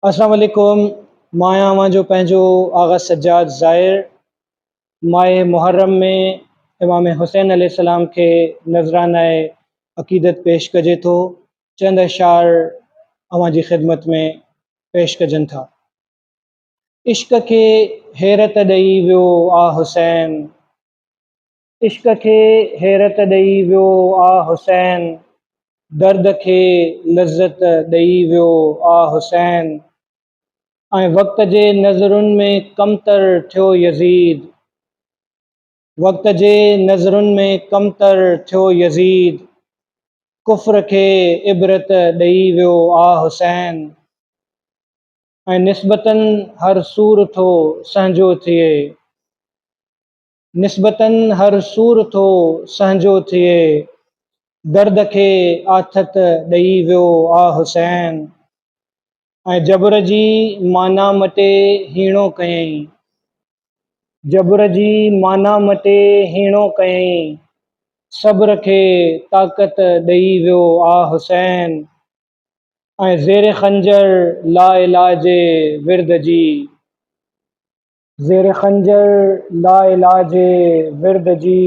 अस्सलाम वालेकुम। माया जो पंहिंजो आगा सज्जाद ज़ाहिर माए मुहर्रम में इमाम हुसैन अलैहिस्सलाम के नज़राना अक़ीदत पेश कजे थो। चंद अशार अवां जी ख़िदमत में पेश कजन था। इश्क के हैरत ॾेई वियो आ हुसैन, इश्क के हैरत ॾेई वियो आ हुसैन, दर्द के लज़्ज़त ॾेई वियो आ हुसैन। ऐं वक़्त जे नज़रुनि में कमतर थियो यज़ीद, वक़्त जे नज़रुनि में कमतर थियो यज़ीद, कुफ़्र के इबरत ॾेई वियो आ हुसैन। ऐं निस्बतन हर सूर थो संहिंजो थिए, निस्बतन हर सूर थो संहिंजो थिए, दर्द के आथत ॾेई वियो आ हुसैन। ऐं जबर जी माना मटे हीणो कयईं, जबर जी माना मटे हीणो कयईं, सब्र के ताक़त ॾेई वियो आ हुसैन। ऐं ज़ेर खंजर ला इलाजे विर्द जी, ज़ेर खंजर ला इलाजे विर्द जी,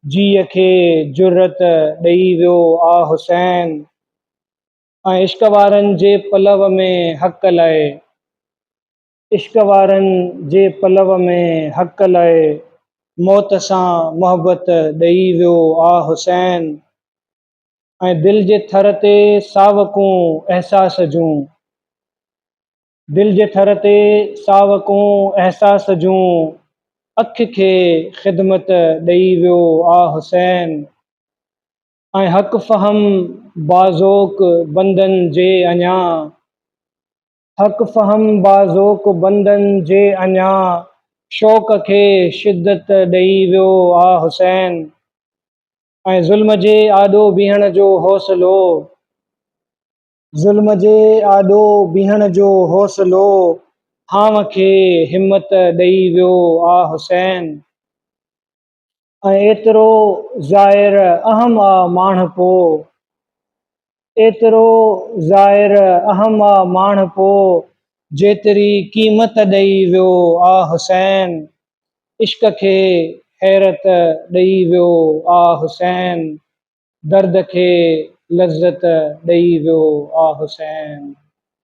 जीअ के जुर्रत ॾेई वियो आ हुसैन। ऐं इश्क वारनि जे पलव में हक़ लाइ, इश्क वारनि जे पलव में हक़ लाइ, मौत सां मोहबत ॾेई वियो आ हुसैन। ऐं दिलि जे थर ते सावकूं अहसास जूं, दिलि जे थर ते सावकूं अहसास जूं, अख के ख़िदमत ॾेई वियो आ हुसैन। ऐं हक़ फ़हम बाज़ोक बंदन जे अञा, हक़ फ़हम बाज़ोक बंदन जे अञा, शौक़ के शिद्दत ॾेई वियो आ हुसैन। ऐं ज़ुल्म जे आॾो बीहण जो हौसलो, ज़ुल्म जे आॾो बीहण जो हौसलो, हाव खे हिम्मत ॾेई वियो आ हुसैन। ऐं एतिरो ज़ाहिर अहम आ माण्हू एतिरो ज़ाहिर अहम आ माण्हू जेतिरी क़ीमत ॾेई वियो आ हुसैन। इश्क के हैरत ॾेई वियो आ हुसैन, दर्द के लज़्ज़त ॾेई वियो आ हुसैन।